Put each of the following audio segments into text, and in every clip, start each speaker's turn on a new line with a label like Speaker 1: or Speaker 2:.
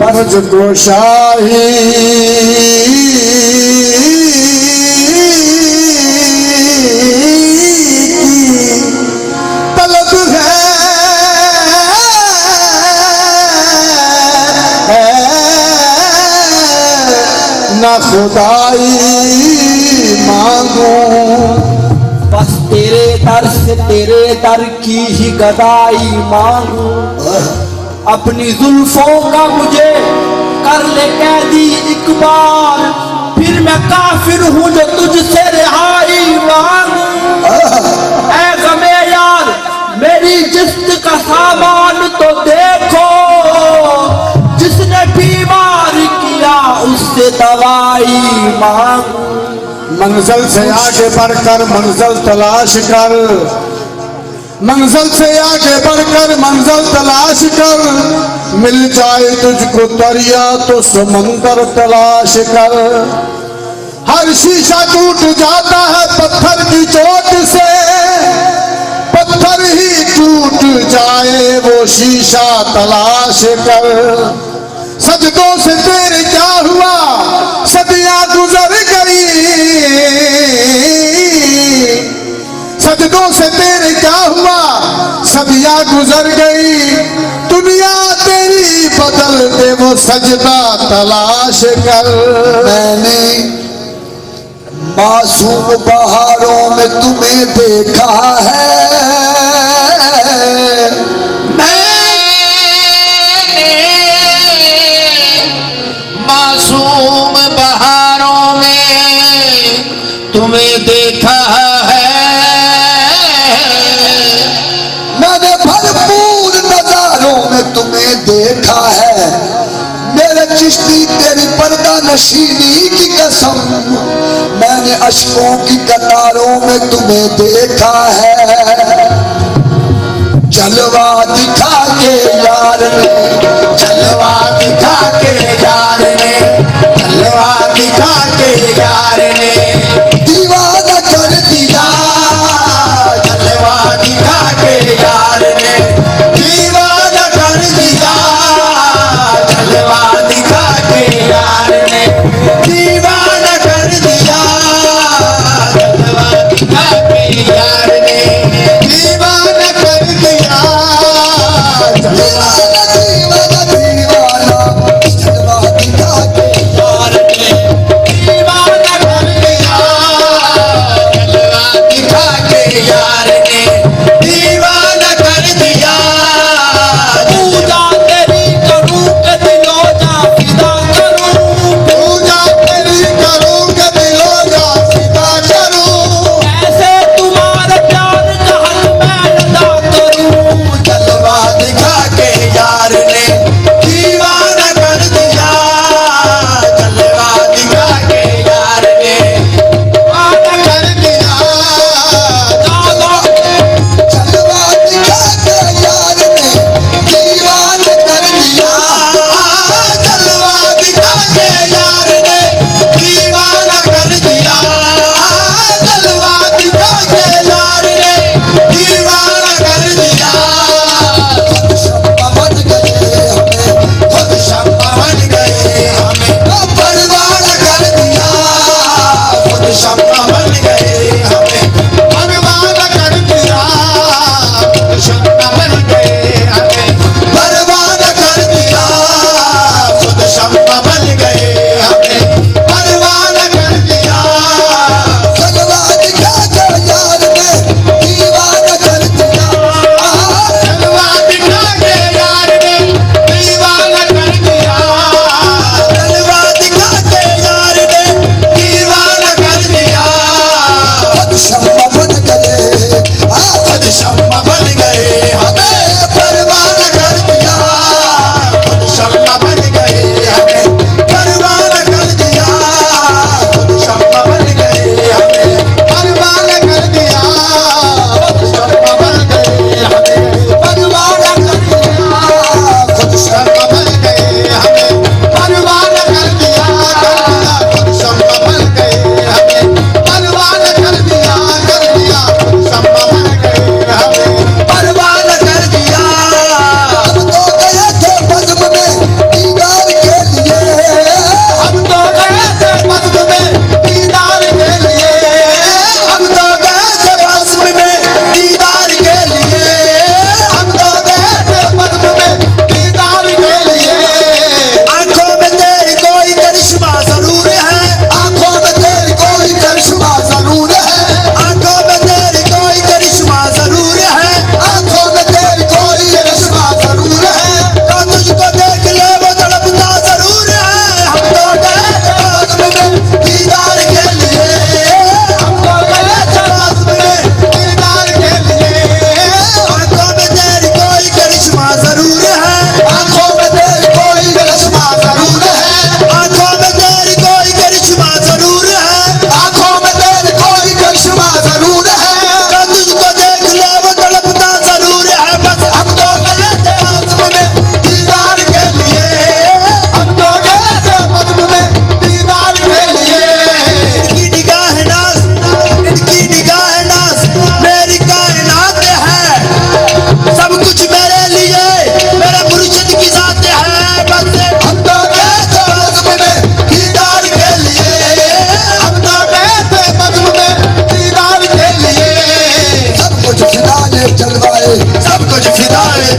Speaker 1: मुझको शाही तलब है ना खुदाई मांगू,
Speaker 2: बस तेरे दर से तेरे दर की ही गदाई मांगू। अपनी जुल्फों का मुझे कर ले कैदी एक बार, फिर मैं काफिर हूँ जो तुझसे रिहाई मांगू। ऐ गमे यार मेरी जिस्म का सामान तो देखो, जिसने बीमार किया उससे दवाई मांगू।
Speaker 1: मंजिल से आगे बढ़कर मंजिल तलाश कर, मंजिल से आगे बढ़कर मंजिल तलाश कर, मिल जाए तुझको दरिया तो समंदर तलाश कर। हर शीशा टूट जाता है पत्थर की चोट से, पत्थर ही टूट जाए वो शीशा तलाश कर। सजदों से तेरे क्या हुआ सदियां गुजर गई, सजदों से तेरे क्या हुआ सदियां गुजर गई। दुनिया तेरी बदल दे वो सजदा तलाश कर।
Speaker 3: मैंने मासूम बहारों में तुम्हें देखा है,
Speaker 4: मासूम बहारों में तुम्हें देखा है।
Speaker 3: मैंने भरपूर नजारों में तुम्हें देखा है। मेरे चिश्ती तेरी पर्दा नशीनी की कसम, मैंने अश्कों की कतारों में तुम्हें देखा है। जलवा दिखा के यार ने, जलवा दिखा के यार ने, जलवा दिखा के यार ने दीवाना कर दिया। जलवा दिखा के यार ने दीवाना कर दिया। जलवा दिखा के यार ने दीवाना कर दिया। जलवा दिखा के यार ने दीवाना कर दिया। दीवाना दीवाना दीवाना जलवा दिखा के यार ने दीवाना कर दिया। जलवा दिखा के यार ने दीवाना कर दिया।
Speaker 2: पूजा तेरी करूं के दिलो जा फिदा करूं,
Speaker 3: पूजा तेरी करूं के दिलो जा फिदा करूं।
Speaker 2: ऐसे तुम्हारे प्यार का हक मैं अदा करूं।
Speaker 3: जलवा दिखा के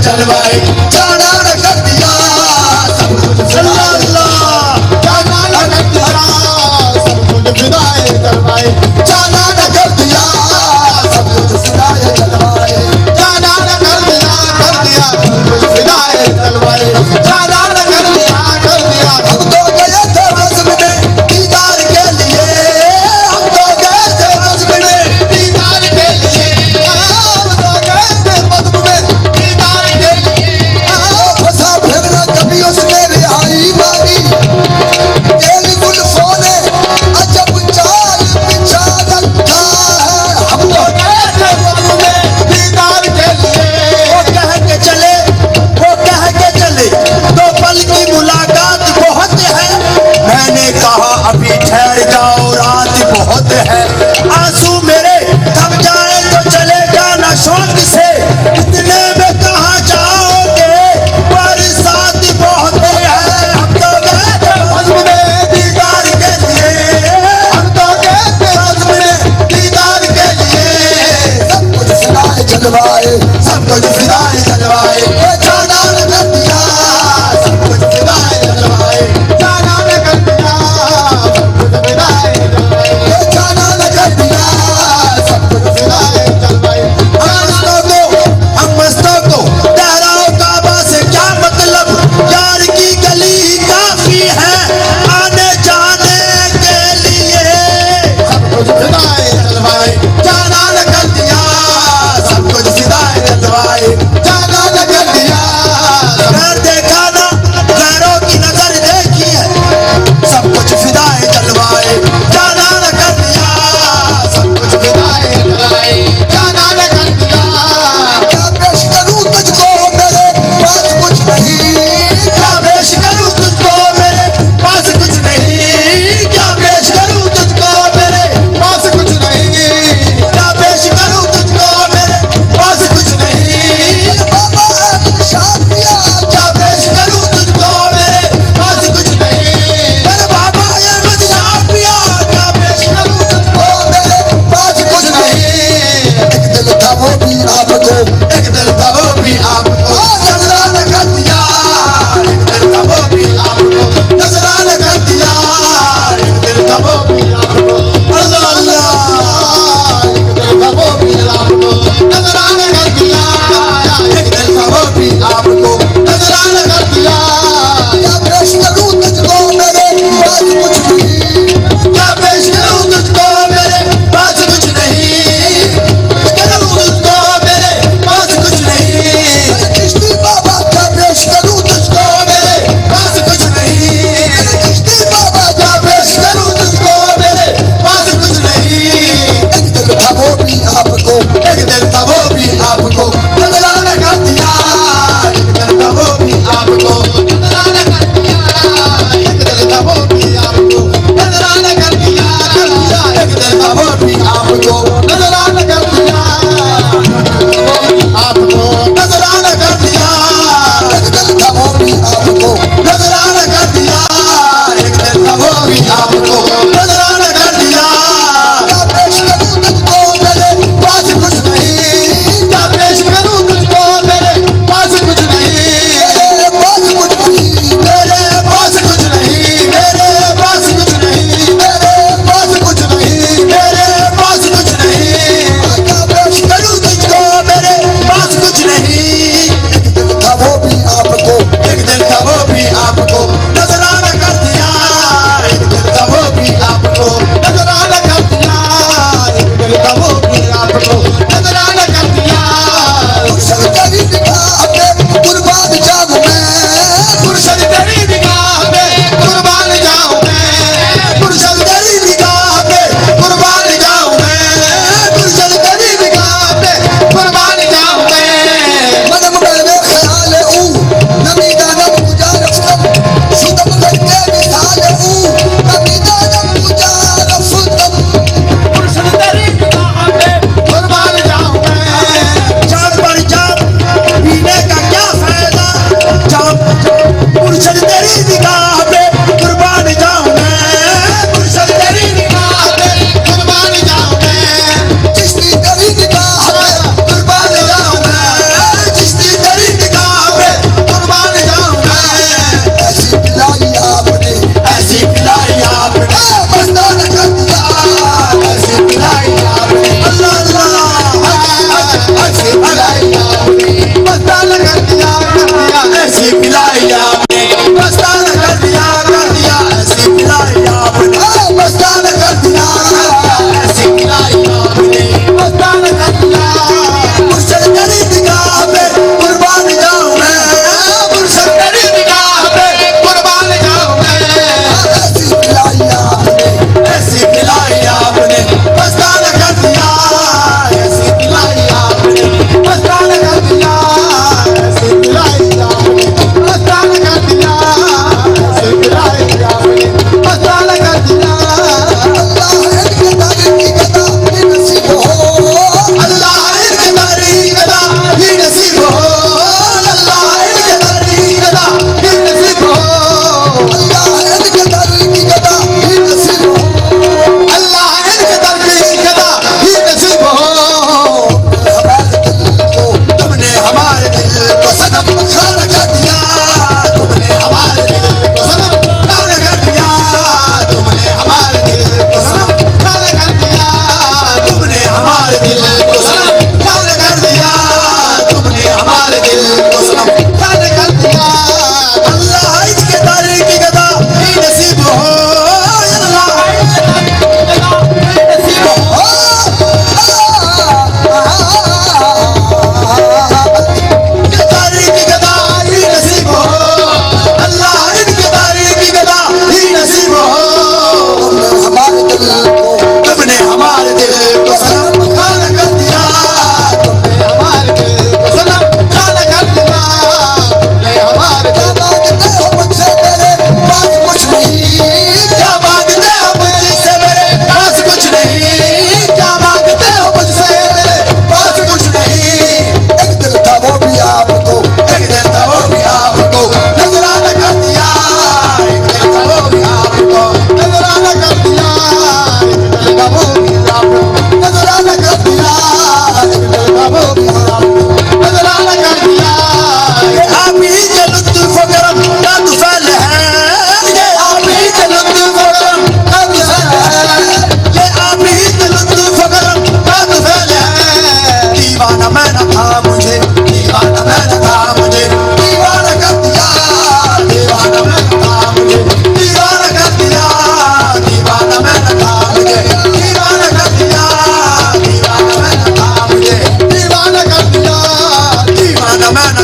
Speaker 3: चलवाए जाना न कर दिया सब कुछ फिदाए जाना न कर दिया सब कुछ फिदाए चलवाए जाना न कर दिया सब कुछ फिदाए चलवाए जाना न कर दिया सब कुछ फिदाए चलवाए जाना न कर दिया हम तो गए थे रस्म में दीदार के लिए हम तो गए थे रस्म में दीदार के लिए हम तो गए थे रस्म में दीदार के लिए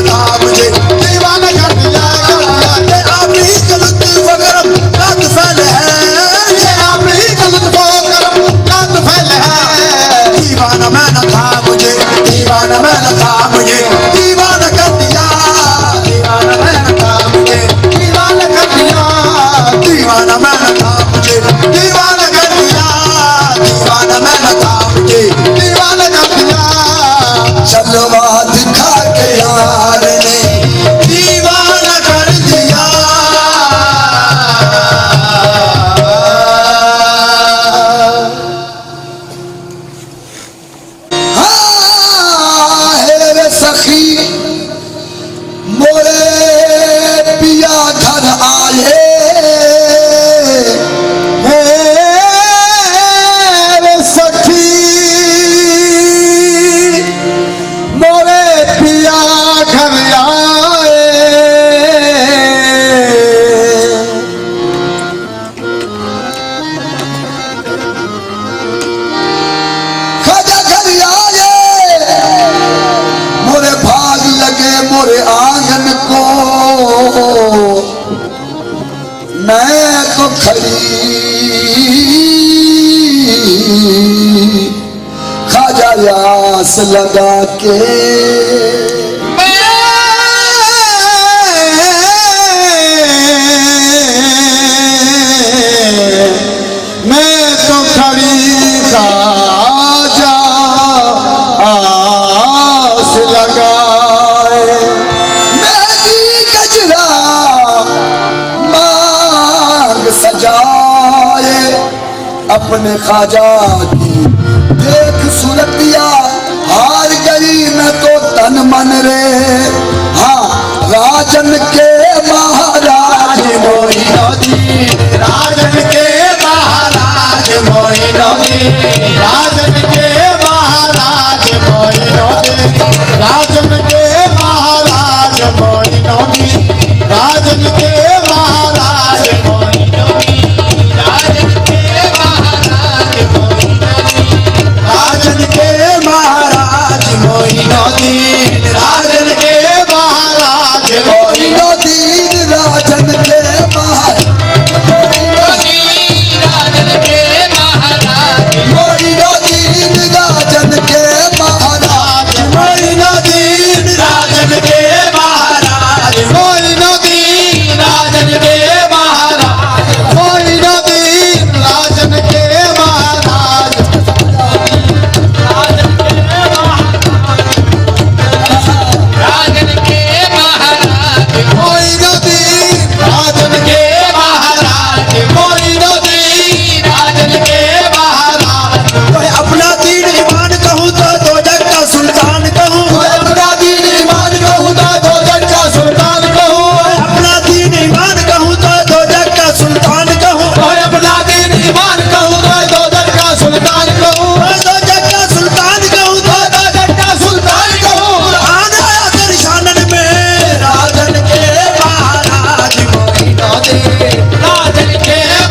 Speaker 3: था मुझे दीवाना कर दिया ये आप ही का लुत्फ करम का फैल है ये आप ही का लुत्फ करम का फैल है दीवाना मैं न था मुझे दीवाना मैं न था मुझे दीवाना कर दिया दीवाना मैं न था मुझे दीवाना कर दिया दीवाना मैं न था मुझे दीवाना कर दिया दीवाना मैं न था मुझे दीवाना कर दिया जलवा दिखा के यार ने दीवाना कर दिया हाँ है रे सखी मोरे पिया घर आए
Speaker 1: हे रे सखी मोरे पिया घर आए
Speaker 3: खाजा घर आए मोरे भाग लगे मोरे आंगन को मैं तो खड़ी खाजा यास लगा के
Speaker 1: मैं तो खड़ी खाजा आस लगाए
Speaker 3: मेरी गजरा मांग सजाए अपने खाजा की देख सूरतिया हार गई मैं तो तन मन रे हाँ राजन के महाराज मोहिनो जी राजन के महाराज मोहिनो जी